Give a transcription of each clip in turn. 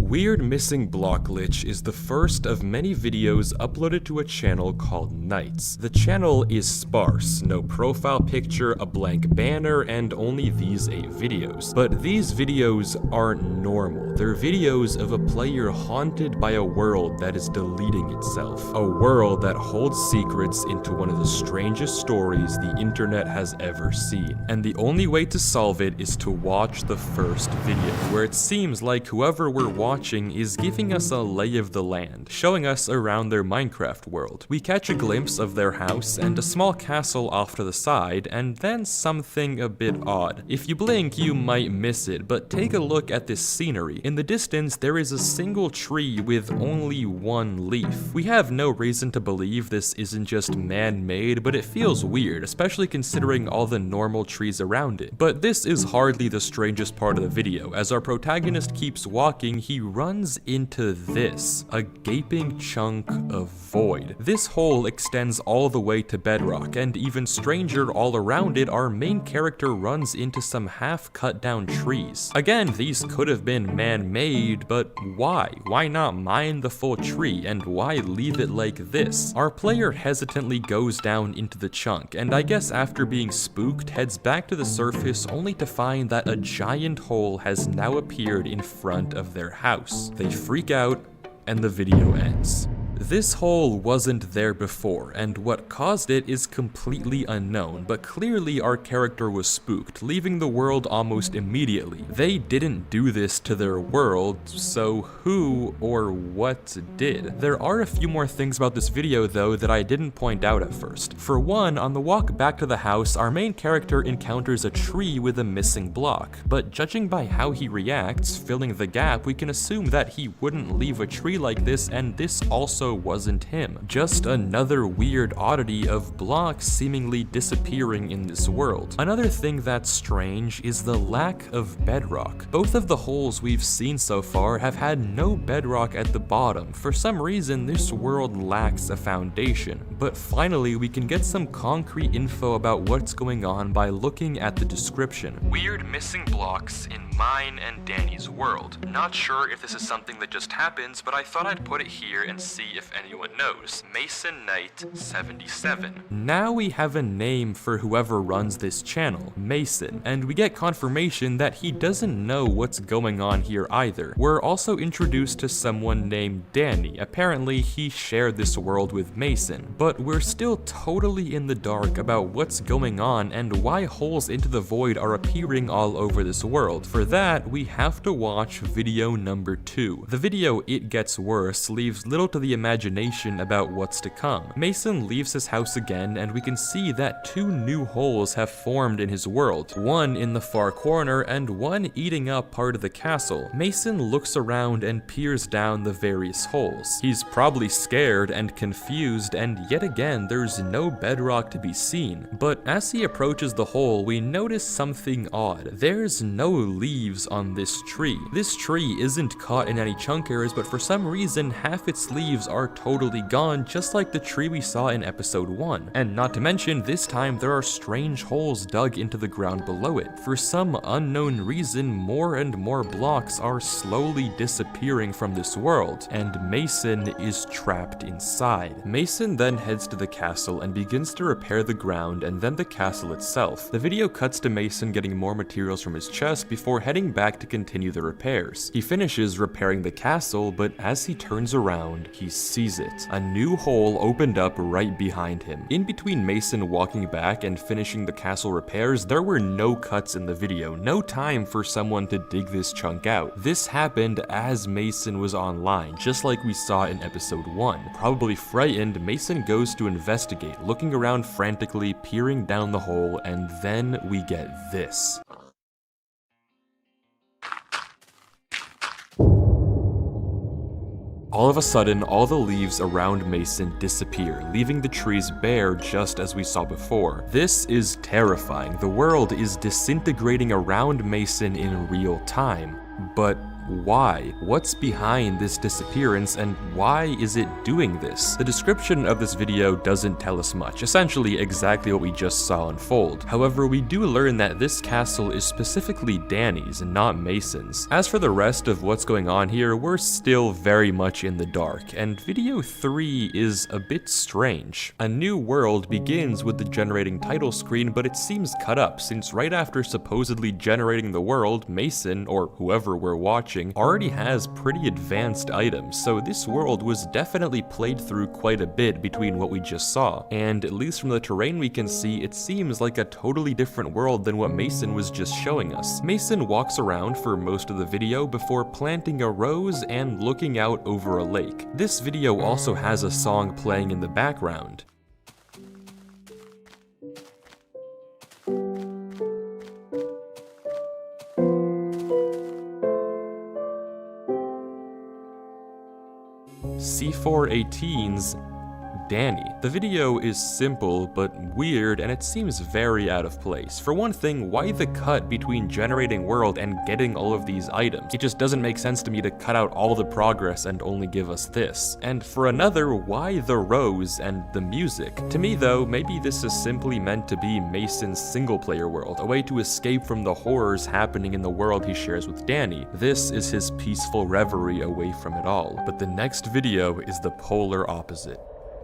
Weird Missing Block Glitch is the first of many videos uploaded to a channel called Nights. The channel is sparse, no profile picture, a blank banner, and only these 8 videos. But these videos aren't normal. They're videos of a player haunted by a world that is deleting itself. A world that holds secrets into one of the strangest stories the internet has ever seen. And the only way to solve it is to watch the first video, where it seems like whoever we're watching is giving us a lay of the land, showing us around their Minecraft world. We catch a glimpse of their house and a small castle off to the side, and then something a bit odd. If you blink, you might miss it, but take a look at this scenery. In the distance, there is a single tree with only 1 leaf. We have no reason to believe this isn't just man-made, but it feels weird, especially considering all the normal trees around it. But this is hardly the strangest part of the video. As our protagonist keeps walking, he runs into this, a gaping chunk of void. This hole extends all the way to bedrock, and even stranger, all around it, our main character runs into some half cut down trees. Again, these could have been man-made, but why? Why not mine the full tree, and why leave it like this? Our player hesitantly goes down into the chunk, and I guess after being spooked, heads back to the surface only to find that a giant hole has now appeared in front of their house. They freak out, and the video ends. This hole wasn't there before, and what caused it is completely unknown, but clearly our character was spooked, leaving the world almost immediately. They didn't do this to their world, so who or what did? There are a few more things about this video though that I didn't point out at first. For one, on the walk back to the house, our main character encounters a tree with a missing block, but judging by how he reacts, filling the gap, we can assume that he wouldn't leave a tree like this, and this also wasn't him. Just another weird oddity of blocks seemingly disappearing in this world. Another thing that's strange is the lack of bedrock. Both of the holes we've seen so far have had no bedrock at the bottom. For some reason, this world lacks a foundation. But finally, we can get some concrete info about what's going on by looking at the description. Weird missing blocks in mine and Danny's world. Not sure if this is something that just happens, but I thought I'd put it here and see if anyone knows. Mason Knight 77. Now we have a name for whoever runs this channel, Mason, and we get confirmation that he doesn't know what's going on here either. We're also introduced to someone named Danny. Apparently he shared this world with Mason, but we're still totally in the dark about what's going on and why holes into the void are appearing all over this world. For that, we have to watch video number 2. The video It Gets Worse leaves little to the imagination about what's to come. Mason leaves his house again, and we can see that 2 new holes have formed in his world, one in the far corner and one eating up part of the castle. Mason looks around and peers down the various holes. He's probably scared and confused, and yet again there's no bedrock to be seen. But as he approaches the hole, we notice something odd. There's no leaves on this tree. This tree isn't caught in any chunk errors, but for some reason half its leaves are totally gone, just like the tree we saw in episode 1. And not to mention, this time there are strange holes dug into the ground below it. For some unknown reason, more and more blocks are slowly disappearing from this world, and Mason is trapped inside. Mason then heads to the castle and begins to repair the ground and then the castle itself. The video cuts to Mason getting more materials from his chest before heading back to continue the repairs. He finishes repairing the castle, but as he turns around, he sees it. A new hole opened up right behind him. In between Mason walking back and finishing the castle repairs, there were no cuts in the video, no time for someone to dig this chunk out. This happened as Mason was online, just like we saw in episode 1. Probably frightened, Mason goes to investigate, looking around frantically, peering down the hole, and then we get this. All of a sudden, all the leaves around Mason disappear, leaving the trees bare just as we saw before. This is terrifying. The world is disintegrating around Mason in real time. But why? What's behind this disappearance and why is it doing this? The description of this video doesn't tell us much, essentially exactly what we just saw unfold. However, we do learn that this castle is specifically Danny's and not Mason's. As for the rest of what's going on here, we're still very much in the dark, and video 3 is a bit strange. A new world begins with the generating title screen, but it seems cut up, since right after supposedly generating the world, Mason, or whoever we're watching, already has pretty advanced items, so this world was definitely played through quite a bit between what we just saw, and at least from the terrain we can see, it seems like a totally different world than what Mason was just showing us. Mason walks around for most of the video before planting a rose and looking out over a lake. This video also has a song playing in the background. C418's Danny. The video is simple but weird, and it seems very out of place. For one thing, why the cut between generating world and getting all of these items? It just doesn't make sense to me to cut out all the progress and only give us this. And for another, why the rose and the music? To me though, maybe this is simply meant to be Mason's single player world, a way to escape from the horrors happening in the world he shares with Danny. This is his peaceful reverie away from it all. But the next video is the polar opposite.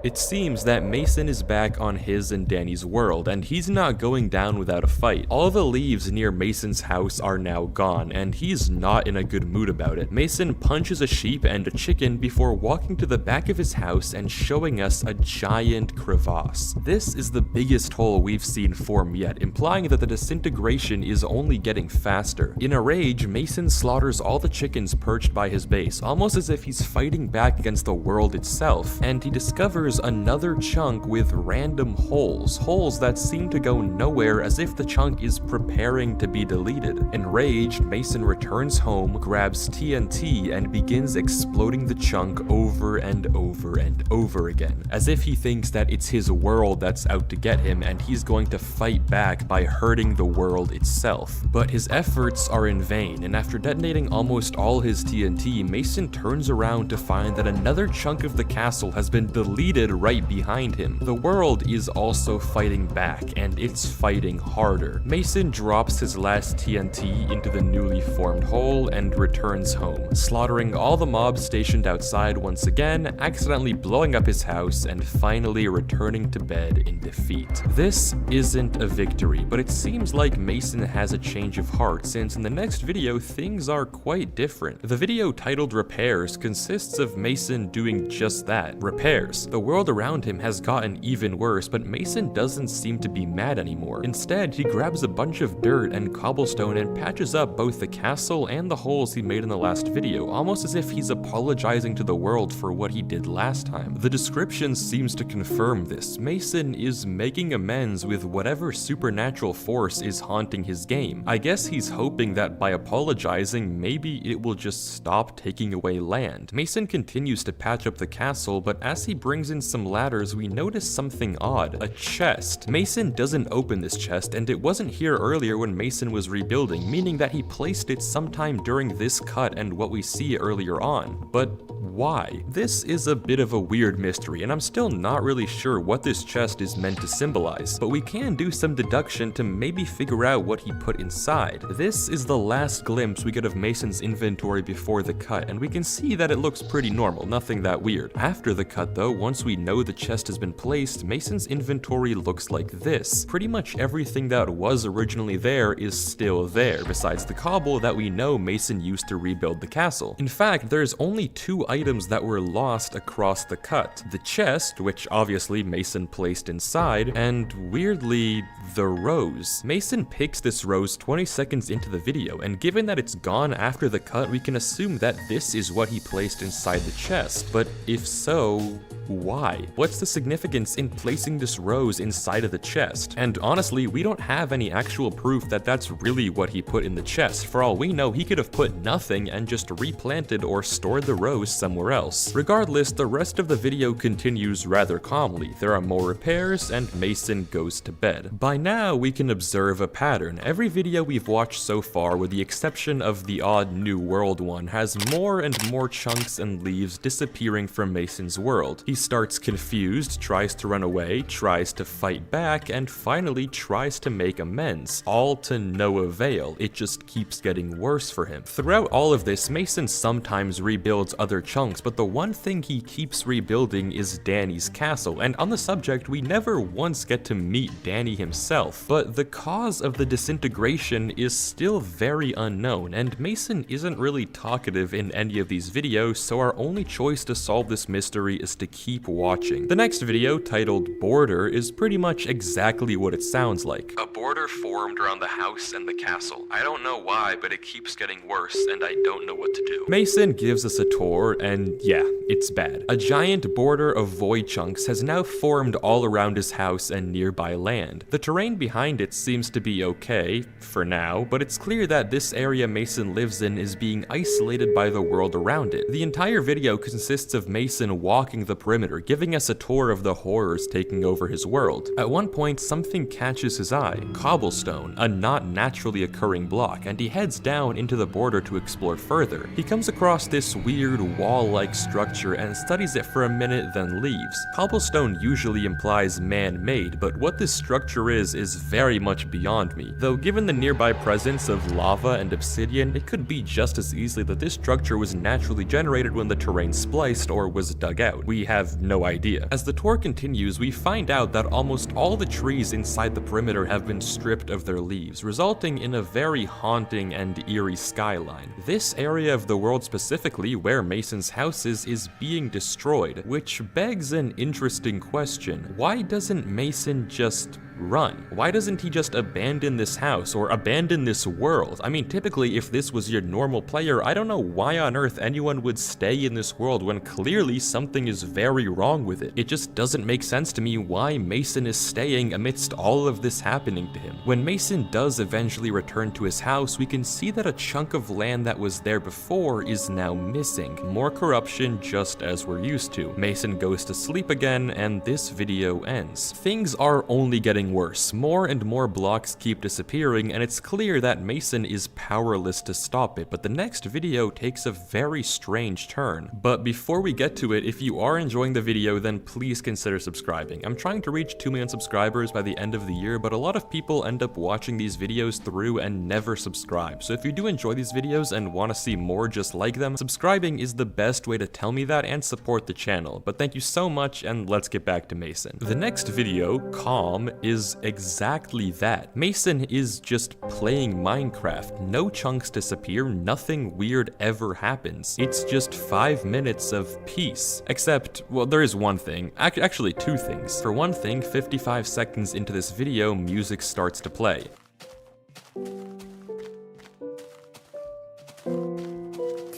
It seems that Mason is back on his and Danny's world, and he's not going down without a fight. All the leaves near Mason's house are now gone, and he's not in a good mood about it. Mason punches a sheep and a chicken before walking to the back of his house and showing us a giant crevasse. This is the biggest hole we've seen form yet, implying that the disintegration is only getting faster. In a rage, Mason slaughters all the chickens perched by his base, almost as if he's fighting back against the world itself, and he discovers another chunk with random holes that seem to go nowhere, as if the chunk is preparing to be deleted. Enraged, Mason returns home, grabs TNT, and begins exploding the chunk over and over and over again, as if he thinks that it's his world that's out to get him and he's going to fight back by hurting the world itself. But his efforts are in vain, and after detonating almost all his TNT, Mason turns around to find that another chunk of the castle has been deleted right behind him. The world is also fighting back, and it's fighting harder. Mason drops his last TNT into the newly formed hole and returns home, slaughtering all the mobs stationed outside once again, accidentally blowing up his house, and finally returning to bed in defeat. This isn't a victory, but it seems like Mason has a change of heart, since in the next video things are quite different. The video titled Repairs consists of Mason doing just that, repairs. The world around him has gotten even worse, but Mason doesn't seem to be mad anymore. Instead, he grabs a bunch of dirt and cobblestone and patches up both the castle and the holes he made in the last video, almost as if he's apologizing to the world for what he did last time. The description seems to confirm this. Mason is making amends with whatever supernatural force is haunting his game. I guess he's hoping that by apologizing, maybe it will just stop taking away land. Mason continues to patch up the castle, but as he brings in some ladders, we notice something odd. A chest. Mason doesn't open this chest, and it wasn't here earlier when Mason was rebuilding, meaning that he placed it sometime during this cut and what we see earlier on. But why? This is a bit of a weird mystery, and I'm still not really sure what this chest is meant to symbolize, but we can do some deduction to maybe figure out what he put inside. This is the last glimpse we get of Mason's inventory before the cut, and we can see that it looks pretty normal, nothing that weird. After the cut though, once we know the chest has been placed, Mason's inventory looks like this. Pretty much everything that was originally there is still there, besides the cobble that we know Mason used to rebuild the castle. In fact, there's only two items that were lost across the cut. The chest, which obviously Mason placed inside, and weirdly, the rose. Mason picks this rose 20 seconds into the video, and given that it's gone after the cut, we can assume that this is what he placed inside the chest. But if so, why? why? What's the significance in placing this rose inside of the chest? And honestly, we don't have any actual proof that that's really what he put in the chest. For all we know, he could have put nothing and just replanted or stored the rose somewhere else. Regardless, the rest of the video continues rather calmly. There are more repairs, and Mason goes to bed. By now, we can observe a pattern. Every video we've watched so far, with the exception of the odd New World one, has more and more chunks and leaves disappearing from Mason's world. He starts confused, tries to run away, tries to fight back, and finally tries to make amends, all to no avail. It just keeps getting worse for him. Throughout all of this, Mason sometimes rebuilds other chunks, but the one thing he keeps rebuilding is Danny's castle, and on the subject, we never once get to meet Danny himself, but the cause of the disintegration is still very unknown, and Mason isn't really talkative in any of these videos, so our only choice to solve this mystery is to keep watching. The next video, titled Border, is pretty much exactly what it sounds like. A border formed around the house and the castle. I don't know why, but it keeps getting worse, and I don't know what to do. Mason gives us a tour, and yeah, it's bad. A giant border of void chunks has now formed all around his house and nearby land. The terrain behind it seems to be okay, for now, but it's clear that this area Mason lives in is being isolated by the world around it. The entire video consists of Mason walking the perimeter, giving us a tour of the horrors taking over his world. At one point, something catches his eye. Cobblestone, a not naturally occurring block, and he heads down into the border to explore further. He comes across this weird wall-like structure and studies it for a minute, then leaves. Cobblestone usually implies man-made, but what this structure is very much beyond me. Though given the nearby presence of lava and obsidian, it could be just as easily that this structure was naturally generated when the terrain spliced or was dug out. We have no idea. As the tour continues, we find out that almost all the trees inside the perimeter have been stripped of their leaves, resulting in a very haunting and eerie skyline. This area of the world specifically, where Mason's house is being destroyed, which begs an interesting question. Why doesn't Mason just run? Why doesn't he just abandon this house or abandon this world? I mean, typically if this was your normal player, I don't know why on earth anyone would stay in this world when clearly something is very wrong with it. It just doesn't make sense to me why Mason is staying amidst all of this happening to him. When Mason does eventually return to his house, we can see that a chunk of land that was there before is now missing. More corruption, just as we're used to. Mason goes to sleep again, and this video ends. Things are only getting worse. More and more blocks keep disappearing, and it's clear that Mason is powerless to stop it, but the next video takes a very strange turn. But before we get to it, if you are enjoying the video, then please consider subscribing. I'm trying to reach 2 million subscribers by the end of the year, but a lot of people end up watching these videos through and never subscribe. So if you do enjoy these videos and want to see more just like them, subscribing is the best way to tell me that and support the channel. But thank you so much, and let's get back to Mason. The next video, Calm, is exactly that. Mason is just playing Minecraft. No chunks disappear, nothing weird ever happens. It's just 5 minutes of peace. Except, well, there is one thing. Actually, two things. For one thing, 55 seconds into this video, music starts to play.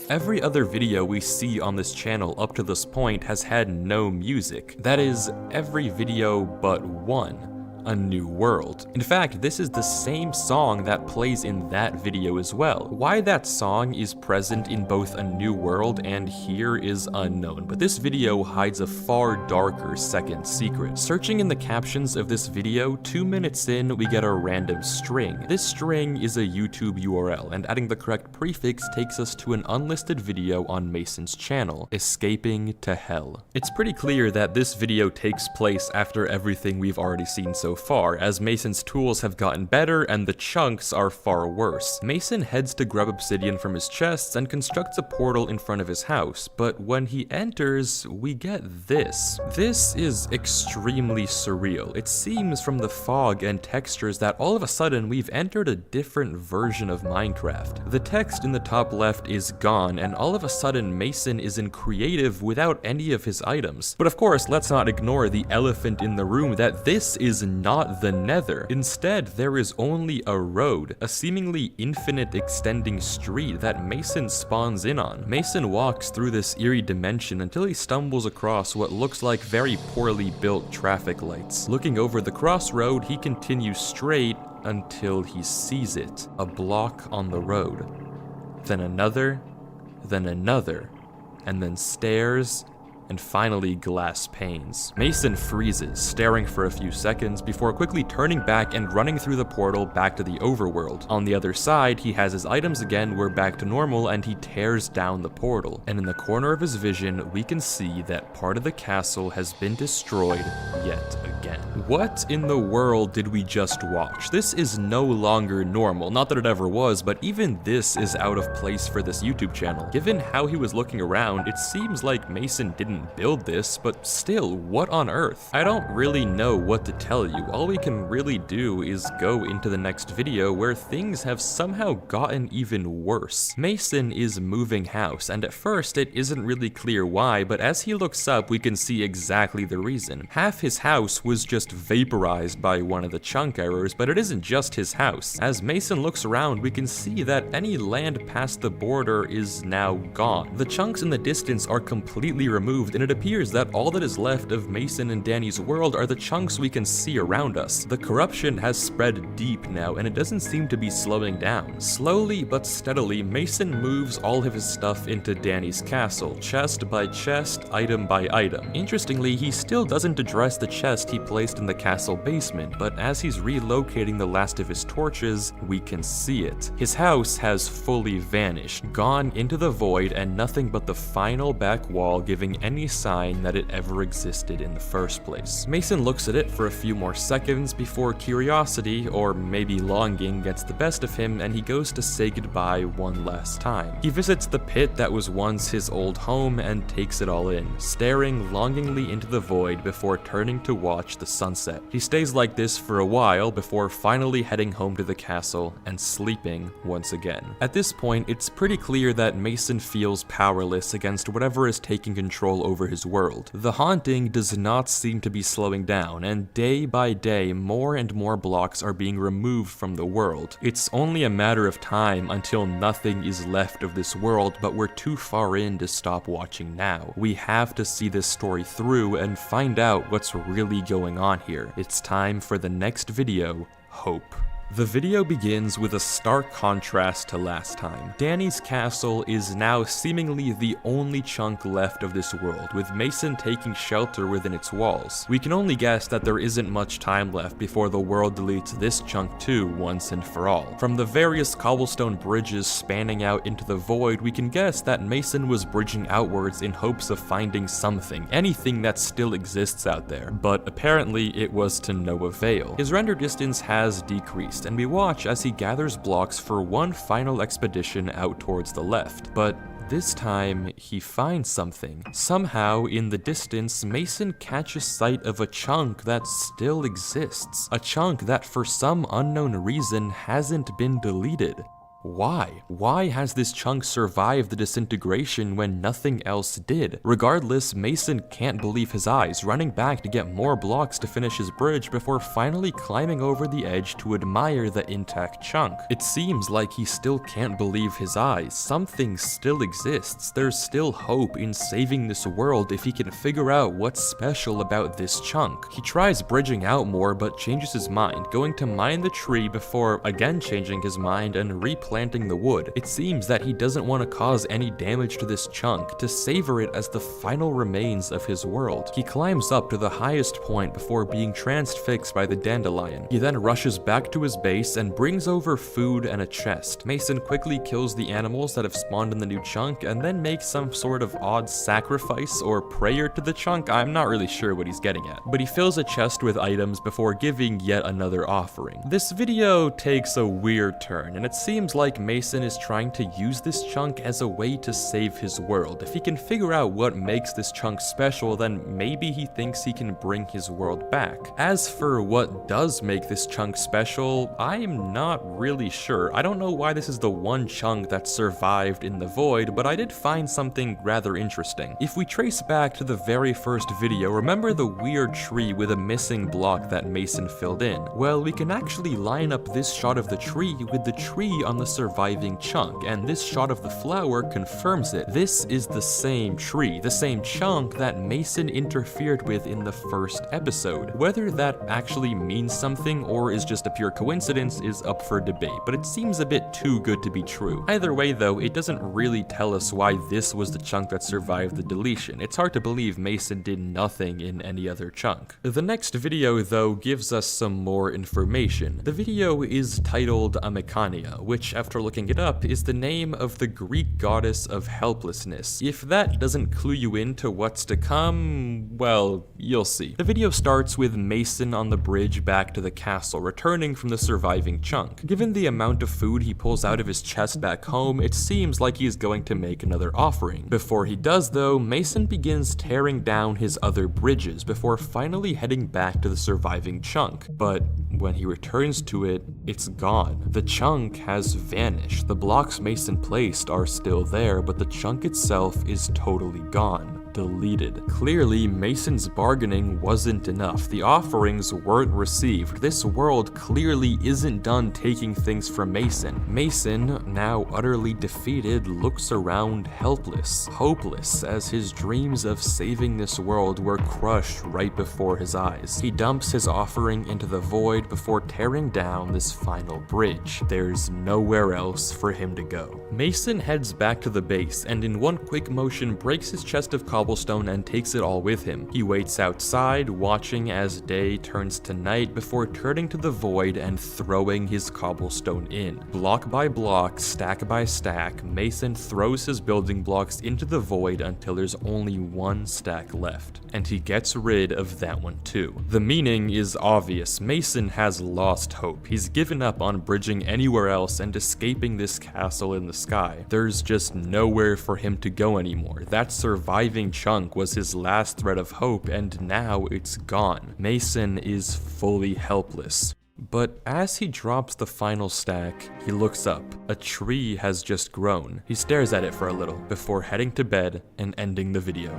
Every other video we see on this channel up to this point has had no music. That is, every video but one. A New World. In fact, this is the same song that plays in that video as well. Why that song is present in both A New World and here is unknown, but this video hides a far darker second secret. Searching in the captions of this video, 2 minutes in, we get a random string. This string is a YouTube URL, and adding the correct prefix takes us to an unlisted video on Mason's channel, Escaping to Hell. It's pretty clear that this video takes place after everything we've already seen so far, as Mason's tools have gotten better and the chunks are far worse. Mason heads to grab obsidian from his chests and constructs a portal in front of his house, but when he enters, we get this. This is extremely surreal. It seems from the fog and textures that all of a sudden we've entered a different version of Minecraft. The text in the top left is gone, and all of a sudden Mason is in creative without any of his items. But of course, let's not ignore the elephant in the room that this is not the Nether. Instead, there is only a road, a seemingly infinite extending street that Mason spawns in on. Mason walks through this eerie dimension until he stumbles across what looks like very poorly built traffic lights. Looking over the crossroad, he continues straight until he sees it, a block on the road. Then another, and then stairs, and finally glass panes. Mason freezes, staring for a few seconds before quickly turning back and running through the portal back to the overworld. On the other side, he has his items again were back to normal and he tears down the portal. And in the corner of his vision, we can see that part of the castle has been destroyed yet again. What in the world did we just watch? This is no longer normal. Not that it ever was, but even this is out of place for this YouTube channel. Given how he was looking around, it seems like Mason didn't build this, but still, what on earth? I don't really know what to tell you. All we can really do is go into the next video where things have somehow gotten even worse. Mason is moving house, and at first it isn't really clear why, but as he looks up we can see exactly the reason. Half his house was just vaporized by one of the chunk errors, but it isn't just his house. As Mason looks around, we can see that any land past the border is now gone. The chunks in the distance are completely removed, and it appears that all that is left of Mason and Danny's world are the chunks we can see around us. The corruption has spread deep now, and it doesn't seem to be slowing down. Slowly but steadily, Mason moves all of his stuff into Danny's castle, chest by chest, item by item. Interestingly, he still doesn't address the chest he placed in the castle basement, but as he's relocating the last of his torches, we can see it. His house has fully vanished, gone into the void, and nothing but the final back wall giving any sign that it ever existed in the first place. Mason looks at it for a few more seconds before curiosity, or maybe longing, gets the best of him and he goes to say goodbye one last time. He visits the pit that was once his old home and takes it all in, staring longingly into the void before turning to watch the sunset. He stays like this for a while before finally heading home to the castle and sleeping once again. At this point, it's pretty clear that Mason feels powerless against whatever is taking control over his world. The haunting does not seem to be slowing down, and day by day more and more blocks are being removed from the world. It's only a matter of time until nothing is left of this world, but we're too far in to stop watching now. We have to see this story through and find out what's really going on here. It's time for the next video, Hope. The video begins with a stark contrast to last time. Danny's castle is now seemingly the only chunk left of this world, with Mason taking shelter within its walls. We can only guess that there isn't much time left before the world deletes this chunk too once and for all. From the various cobblestone bridges spanning out into the void, we can guess that Mason was bridging outwards in hopes of finding something, anything that still exists out there, but apparently it was to no avail. His render distance has decreased, and we watch as he gathers blocks for one final expedition out towards the left. But this time, he finds something. Somehow, in the distance, Mason catches sight of a chunk that still exists. A chunk that, for some unknown reason, hasn't been deleted. Why? Why has this chunk survived the disintegration when nothing else did? Regardless, Mason can't believe his eyes, running back to get more blocks to finish his bridge before finally climbing over the edge to admire the intact chunk. It seems like he still can't believe his eyes. Something still exists. There's still hope in saving this world if he can figure out what's special about this chunk. He tries bridging out more but changes his mind, going to mine the tree before again changing his mind and replanting the wood. It seems that he doesn't want to cause any damage to this chunk, to savor it as the final remains of his world. He climbs up to the highest point before being transfixed by the dandelion. He then rushes back to his base and brings over food and a chest. Mason quickly kills the animals that have spawned in the new chunk and then makes some sort of odd sacrifice or prayer to the chunk. I'm not really sure what he's getting at, but he fills a chest with items before giving yet another offering. This video takes a weird turn, and it seems like like Mason is trying to use this chunk as a way to save his world. If he can figure out what makes this chunk special, then maybe he thinks he can bring his world back. As for what does make this chunk special, I'm not really sure. I don't know why this is the one chunk that survived in the void, but I did find something rather interesting. If we trace back to the very first video, remember the weird tree with a missing block that Mason filled in? Well, we can actually line up this shot of the tree with the tree on the surviving chunk, and this shot of the flower confirms it. This is the same tree, the same chunk that Mason interfered with in the first episode. Whether that actually means something or is just a pure coincidence is up for debate, but it seems a bit too good to be true. Either way though, it doesn't really tell us why this was the chunk that survived the deletion. It's hard to believe Mason did nothing in any other chunk. The next video though gives us some more information. The video is titled Amekania, which after looking it up is the name of the Greek goddess of helplessness. If that doesn't clue you into what's to come, well, you'll see. The video starts with Mason on the bridge back to the castle, returning from the surviving chunk. Given the amount of food he pulls out of his chest back home, it seems like he's going to make another offering. Before he does though, Mason begins tearing down his other bridges before finally heading back to the surviving chunk. But when he returns to it, it's gone. The chunk has vanished. The blocks Mason placed are still there, but the chunk itself is totally gone. Deleted. Clearly, Mason's bargaining wasn't enough. The offerings weren't received. This world clearly isn't done taking things from Mason. Mason, now utterly defeated, looks around helpless, hopeless, as his dreams of saving this world were crushed right before his eyes. He dumps his offering into the void before tearing down this final bridge. There's nowhere else for him to go. Mason heads back to the base and in one quick motion breaks his chest of cobblestone and takes it all with him. He waits outside, watching as day turns to night before turning to the void and throwing his cobblestone in. Block by block, stack by stack, Mason throws his building blocks into the void until there's only one stack left. And he gets rid of that one too. The meaning is obvious. Mason has lost hope. He's given up on bridging anywhere else and escaping this castle in the sky. There's just nowhere for him to go anymore. That surviving chunk was his last thread of hope, and now it's gone. Mason is fully helpless. But as he drops the final stack, he looks up. A tree has just grown. He stares at it for a little before heading to bed and ending the video.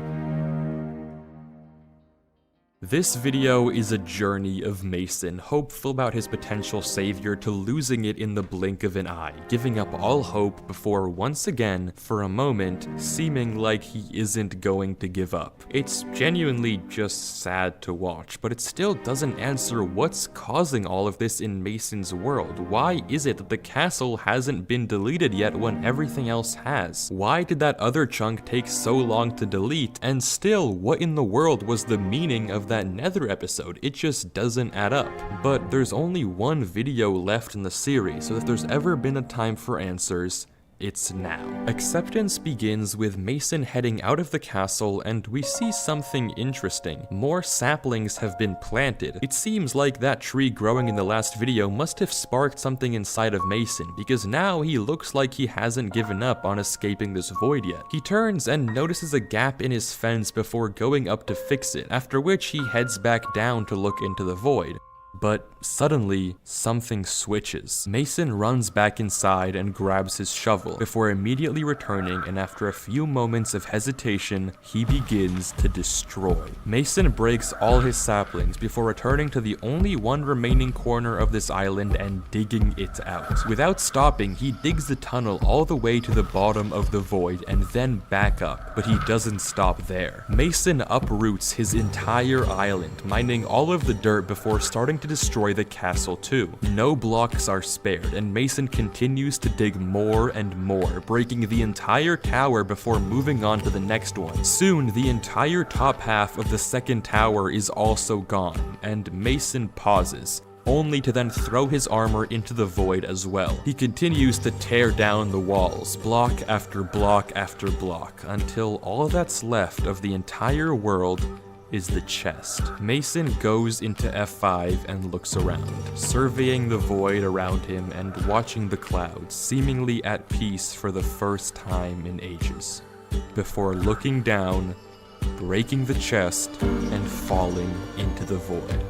This video is a journey of Mason, hopeful about his potential savior, to losing it in the blink of an eye, giving up all hope before once again, for a moment, seeming like he isn't going to give up. It's genuinely just sad to watch, but it still doesn't answer what's causing all of this in Mason's world. Why is it that the castle hasn't been deleted yet when everything else has? Why did that other chunk take so long to delete? And still, what in the world was the meaning of that Nether episode? It just doesn't add up. But there's only one video left in the series, so if there's ever been a time for answers, it's now. Acceptance begins with Mason heading out of the castle, and we see something interesting. More saplings have been planted. It seems like that tree growing in the last video must have sparked something inside of Mason, because now he looks like he hasn't given up on escaping this void yet. He turns and notices a gap in his fence before going up to fix it, after which he heads back down to look into the void. But suddenly, something switches. Mason runs back inside and grabs his shovel, before immediately returning, and after a few moments of hesitation, he begins to destroy. Mason breaks all his saplings before returning to the only one remaining corner of this island and digging it out. Without stopping, he digs the tunnel all the way to the bottom of the void and then back up, but he doesn't stop there. Mason uproots his entire island, mining all of the dirt before starting to destroy the castle too. No blocks are spared, and Mason continues to dig more and more, breaking the entire tower before moving on to the next one. Soon, the entire top half of the second tower is also gone, and Mason pauses, only to then throw his armor into the void as well. He continues to tear down the walls, block after block after block, until all that's left of the entire world is the chest. Mason goes into F5 and looks around, surveying the void around him and watching the clouds, seemingly at peace for the first time in ages, before looking down, breaking the chest, and falling into the void.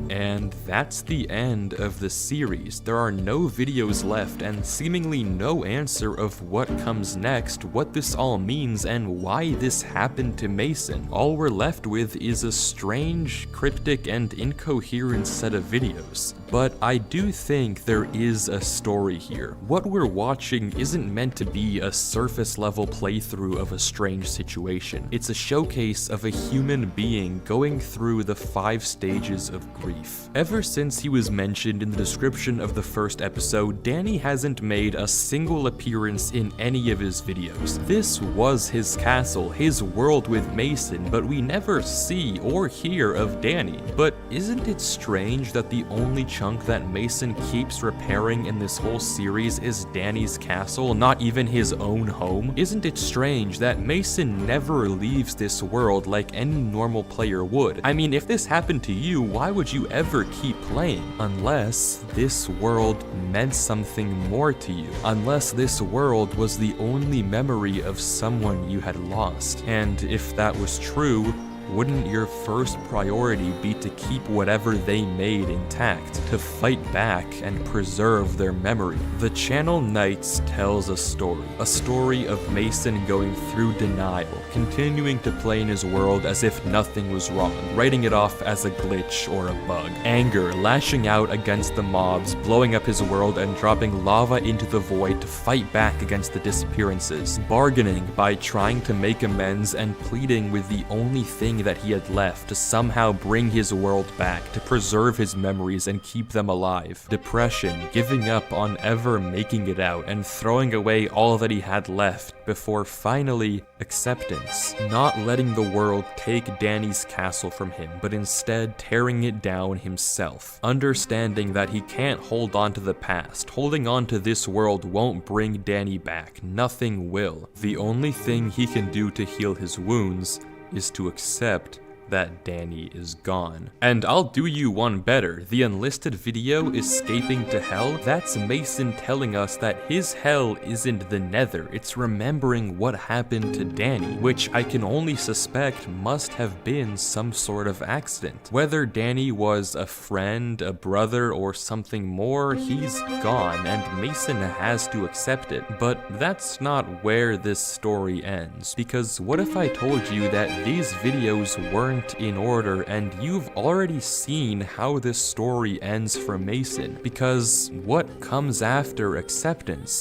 And that's the end of the series. There are no videos left and seemingly no answer of what comes next, what this all means, and why this happened to Mason. All we're left with is a strange, cryptic, and incoherent set of videos. But I do think there is a story here. What we're watching isn't meant to be a surface level playthrough of a strange situation. It's a showcase of a human being going through the 5 stages of grief. Ever since he was mentioned in the description of the first episode, Danny hasn't made a single appearance in any of his videos. This was his castle, his world with Mason, but we never see or hear of Danny. But isn't it strange that the only chunk that Mason keeps repairing in this whole series is Danny's castle, not even his own home? Isn't it strange that Mason never leaves this world like any normal player would? I mean, if this happened to you, why would you ever keep playing? Unless this world meant something more to you. Unless this world was the only memory of someone you had lost. And if that was true, wouldn't your first priority be to keep whatever they made intact, to fight back and preserve their memory? The channel Nights tells a story of Mason going through denial, continuing to play in his world as if nothing was wrong, writing it off as a glitch or a bug. Anger, lashing out against the mobs, blowing up his world and dropping lava into the void to fight back against the disappearances. Bargaining by trying to make amends and pleading with the only thing that he had left to somehow bring his world back, to preserve his memories and keep them alive. Depression, giving up on ever making it out and throwing away all that he had left, before finally acceptance. Not letting the world take Danny's castle from him, but instead tearing it down himself. Understanding that he can't hold on to the past. Holding on to this world won't bring Danny back. Nothing will. The only thing he can do to heal his wounds is to accept that Danny is gone. And I'll do you one better. The unlisted video, Escaping to Hell, that's Mason telling us that his hell isn't the Nether, it's remembering what happened to Danny, which I can only suspect must have been some sort of accident. Whether Danny was a friend, a brother, or something more, he's gone, and Mason has to accept it. But that's not where this story ends, because what if I told you that these videos weren't in order and you've already seen how this story ends for Mason? Because what comes after acceptance?